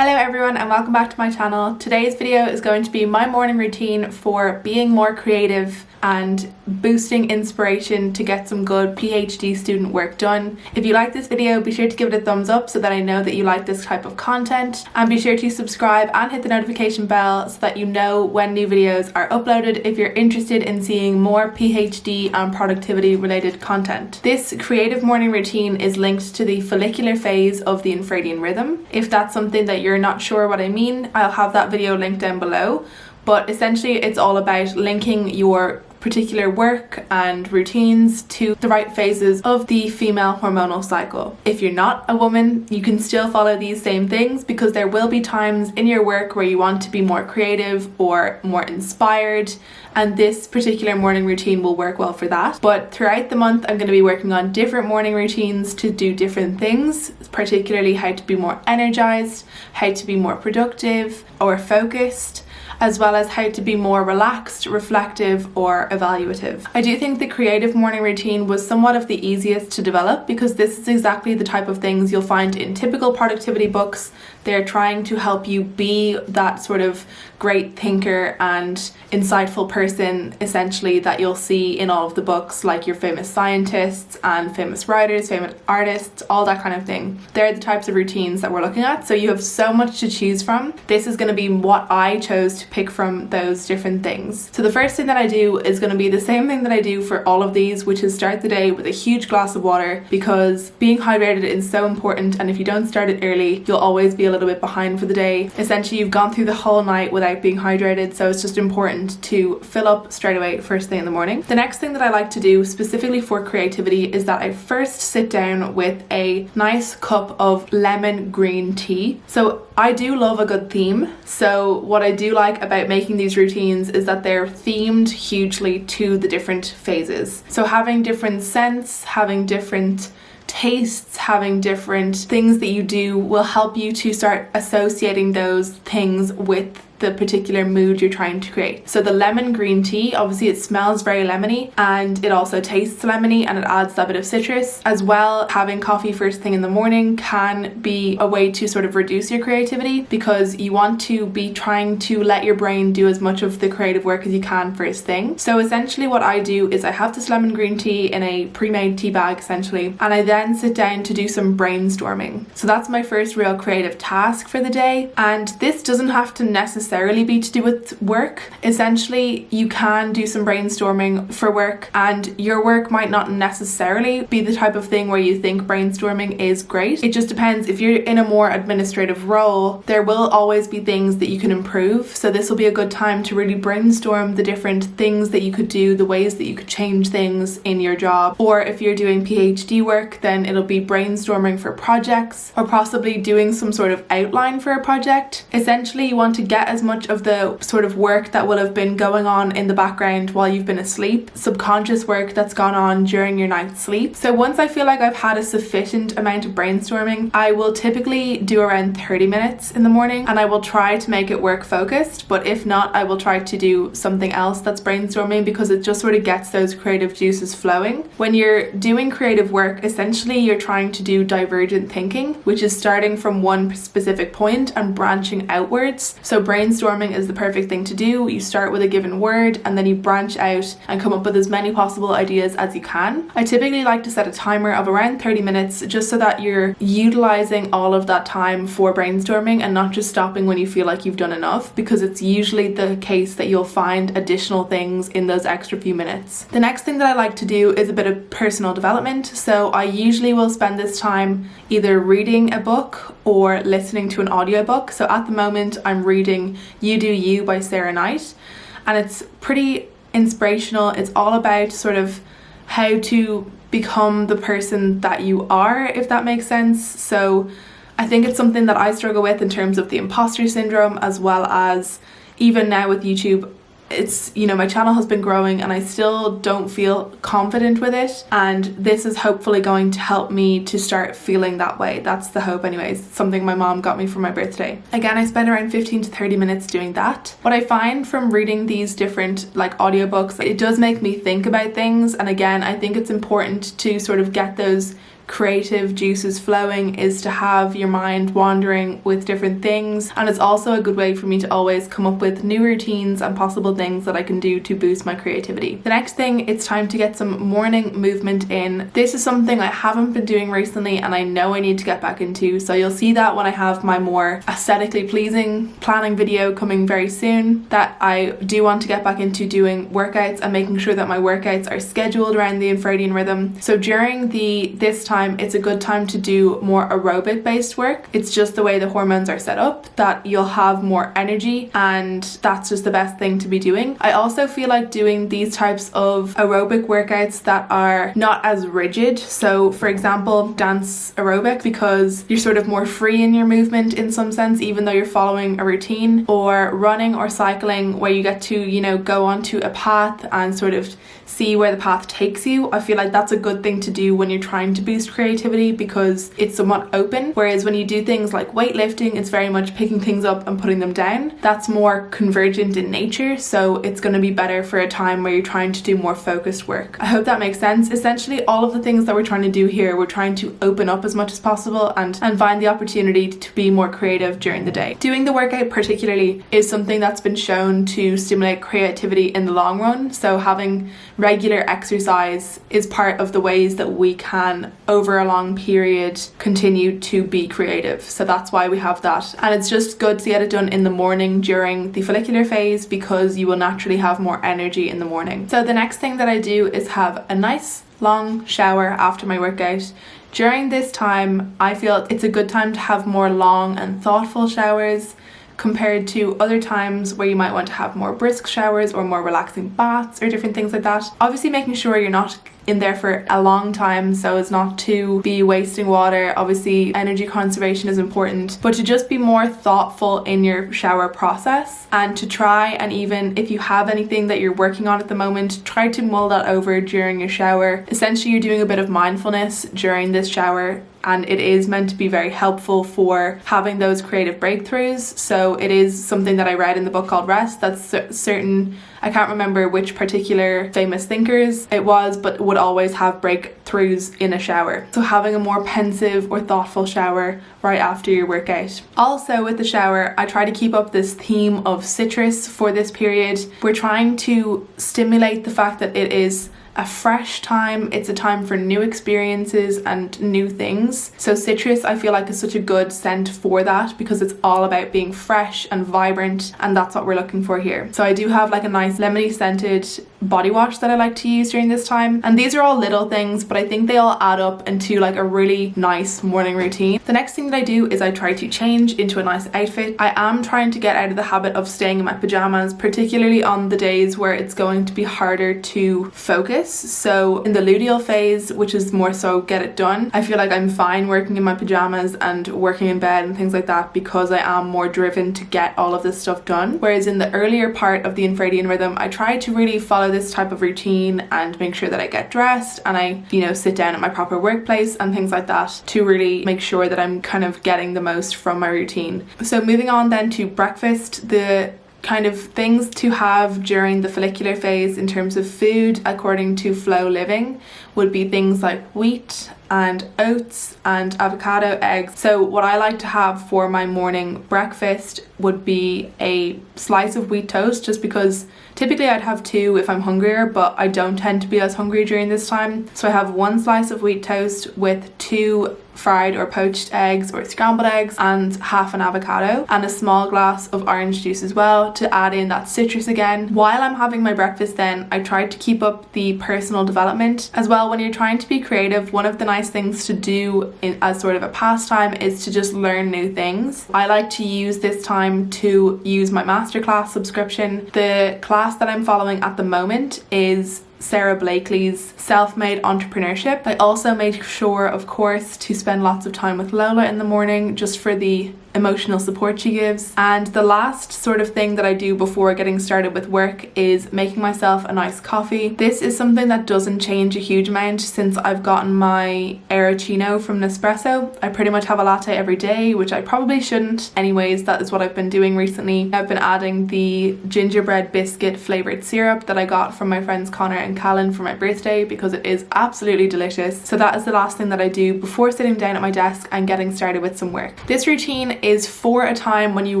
Hello everyone and welcome back to my channel. Today's video is going to be my morning routine for being more creative and boosting inspiration to get some good PhD student work done. If you like this video, be sure to give it a thumbs up so that I know that you like this type of content, and be sure to subscribe and hit the notification bell so that you know when new videos are uploaded if you're interested in seeing more PhD and productivity related content. This creative morning routine is linked to the follicular phase of the infradian rhythm. If that's something that you're not sure what I mean, I'll have that video linked down below. But essentially it's all about linking your particular work and routines to the right phases of the female hormonal cycle. If you're not a woman, you can still follow these same things because there will be times in your work where you want to be more creative or more inspired, and this particular morning routine will work well for that. But throughout the month I'm going to be working on different morning routines to do different things, particularly how to be more energized, how to be more productive or focused, as well as how to be more relaxed, reflective or evaluative. I do think the creative morning routine was somewhat of the easiest to develop because this is exactly the type of things you'll find in typical productivity books. They're trying to help you be that sort of great thinker and insightful person essentially that you'll see in all of the books, like your famous scientists and famous writers, famous artists, all that kind of thing. They're the types of routines that we're looking at, so you have so much to choose from. This is going to be what I chose to pick from those different things. So the first thing that I do is going to be the same thing that I do for all of these, which is start the day with a huge glass of water, because being hydrated is so important, and if you don't start it early you'll always be a little bit behind for the day. Essentially you've gone through the whole night without being hydrated, so it's just important to fill up straight away first thing in the morning. The next thing that I like to do specifically for creativity is that I first sit down with a nice cup of lemon green tea. So I do love a good theme, so what I do like about making these routines is that they're themed hugely to the different phases. So having different scents, having different tastes, having different things that you do will help you to start associating those things with the particular mood you're trying to create. So the lemon green tea, obviously it smells very lemony and it also tastes lemony and it adds that bit of citrus. As well, having coffee first thing in the morning can be a way to sort of reduce your creativity because you want to be trying to let your brain do as much of the creative work as you can first thing. So essentially what I do is I have this lemon green tea in a pre-made tea bag essentially, and I then sit down to do some brainstorming. So that's my first real creative task for the day, and this doesn't have to necessarily be to do with work. Essentially you can do some brainstorming for work, and your work might not necessarily be the type of thing where you think brainstorming is great. It just depends. If you're in a more administrative role, there will always be things that you can improve, so this will be a good time to really brainstorm the different things that you could do, the ways that you could change things in your job. Or if you're doing PhD work, then it'll be brainstorming for projects or possibly doing some sort of outline for a project. Essentially you want to get as much of the sort of work that will have been going on in the background while you've been asleep, subconscious work that's gone on during your night's sleep. So once I feel like I've had a sufficient amount of brainstorming, I will typically do around 30 minutes in the morning, and I will try to make it work focused, but if not I will try to do something else that's brainstorming because it just sort of gets those creative juices flowing. When you're doing creative work, essentially you're trying to do divergent thinking, which is starting from one specific point and branching outwards. So brainstorming is the perfect thing to do. You start with a given word and then you branch out and come up with as many possible ideas as you can. I typically like to set a timer of around 30 minutes just so that you're utilizing all of that time for brainstorming and not just stopping when you feel like you've done enough, because it's usually the case that you'll find additional things in those extra few minutes. The next thing that I like to do is a bit of personal development. So I usually will spend this time either reading a book or listening to an audiobook. So at the moment I'm reading You Do You by Ciara, and it's pretty inspirational. It's all about sort of how to become the person that you are, if that makes sense. So I think it's something that I struggle with in terms of the imposter syndrome, as well as even now with YouTube. It's, you know, my channel has been growing and I still don't feel confident with it, and this is hopefully going to help me to start feeling that way. That's the hope anyways. It's something my mom got me for my birthday. Again, I spend around 15 to 30 minutes doing that. What I find from reading these different like audiobooks, it does make me think about things, and again I think it's important to sort of get those creative juices flowing is to have your mind wandering with different things, and it's also a good way for me to always come up with new routines and possible things that I can do to boost my creativity. The next thing, it's time to get some morning movement in. This is something I haven't been doing recently and I know I need to get back into, so you'll see that when I have my more aesthetically pleasing planning video coming very soon, that I do want to get back into doing workouts and making sure that my workouts are scheduled around the infradian rhythm. So during this time, it's a good time to do more aerobic based work. It's just the way the hormones are set up that you'll have more energy, and that's just the best thing to be doing. I also feel like doing these types of aerobic workouts that are not as rigid. So for example, dance aerobic, because you're sort of more free in your movement in some sense, even though you're following a routine, or running or cycling where you get to, you know, go onto a path and sort of see where the path takes you. I feel like that's a good thing to do when you're trying to boost creativity because it's somewhat open, whereas when you do things like weightlifting, it's very much picking things up and putting them down. That's more convergent in nature, so it's going to be better for a time where you're trying to do more focused work. I hope that makes sense. Essentially, all of the things that we're trying to do here, we're trying to open up as much as possible and find the opportunity to be more creative during the day. Doing the workout particularly is something that's been shown to stimulate creativity in the long run, so having regular exercise is part of the ways that we can, over a long period, continue to be creative. So that's why we have that, and it's just good to get it done in the morning during the follicular phase because you will naturally have more energy in the morning. So the next thing that I do is have a nice long shower after my workout. During this time, I feel it's a good time to have more long and thoughtful showers compared to other times where you might want to have more brisk showers or more relaxing baths or different things like that. Obviously making sure you're not in there for a long time so as not to be wasting water. Obviously energy conservation is important, but to just be more thoughtful in your shower process and to try, and even if you have anything that you're working on at the moment, try to mull that over during your shower. Essentially you're doing a bit of mindfulness during this shower, and it is meant to be very helpful for having those creative breakthroughs. So it is something that I read in the book called Rest, that's certain, I can't remember which particular famous thinkers it was, but would always have breakthroughs in a shower. So having a more pensive or thoughtful shower right after your workout. Also with the shower, I try to keep up this theme of citrus for this period. We're trying to stimulate the fact that it is a fresh time, it's a time for new experiences and new things. So citrus I feel like is such a good scent for that because it's all about being fresh and vibrant, and that's what we're looking for here. So I do have like a nice lemony scented body wash that I like to use during this time, and these are all little things but I think they all add up into like a really nice morning routine. The next thing that I do is I try to change into a nice outfit. I am trying to get out of the habit of staying in my pajamas, particularly on the days where it's going to be harder to focus. So in the luteal phase, which is more so get it done, I feel like I'm fine working in my pajamas and working in bed and things like that because I am more driven to get all of this stuff done. Whereas in the earlier part of the infradian rhythm, I try to really follow this type of routine and make sure that I get dressed and I, you know, sit down at my proper workplace and things like that to really make sure that I'm kind of getting the most from my routine. So moving on then to breakfast, the kind of things to have during the follicular phase in terms of food according to Flow Living would be things like wheat and oats and avocado, eggs. So what I like to have for my morning breakfast would be a slice of wheat toast, just because typically I'd have two if I'm hungrier, but I don't tend to be as hungry during this time. So I have one slice of wheat toast with 2 fried or poached eggs or scrambled eggs and half an avocado and a small glass of orange juice as well to add in that citrus again. While I'm having my breakfast then, I try to keep up the personal development as well. When you're trying to be creative, one of the nice things to do as sort of a pastime is to just learn new things. I like to use this time to use my masterclass subscription. The class that I'm following at the moment is Sarah Blakely's Self-Made Entrepreneurship. I also make sure, of course, to spend lots of time with Lola in the morning just for the emotional support she gives. And the last sort of thing that I do before getting started with work is making myself a nice coffee. This is something that doesn't change a huge amount since I've gotten my Aerochino from Nespresso. I pretty much have a latte every day, which I probably shouldn't. Anyways, that is what I've been doing recently. I've been adding the gingerbread biscuit flavoured syrup that I got from my friends Connor and Callan for my birthday because it is absolutely delicious. So that is the last thing that I do before sitting down at my desk and getting started with some work. This routine is for a time when you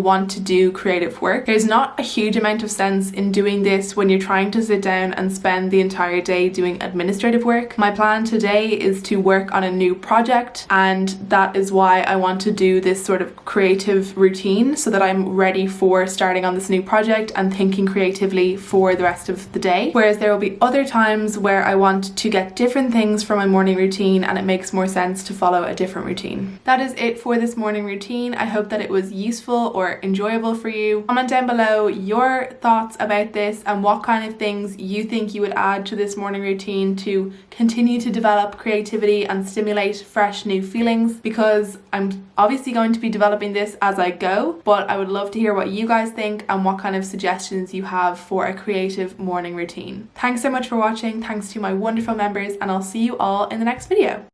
want to do creative work. There's not a huge amount of sense in doing this when you're trying to sit down and spend the entire day doing administrative work. My plan today is to work on a new project, and that is why I want to do this sort of creative routine so that I'm ready for starting on this new project and thinking creatively for the rest of the day. Whereas there will be other times where I want to get different things from my morning routine and it makes more sense to follow a different routine. That is it for this morning routine. I hope that it was useful or enjoyable for you. Comment down below your thoughts about this and what kind of things you think you would add to this morning routine to continue to develop creativity and stimulate fresh new feelings, because I'm obviously going to be developing this as I go, but I would love to hear what you guys think and what kind of suggestions you have for a creative morning routine. Thanks so much for watching. Thanks to my wonderful members, and I'll see you all in the next video.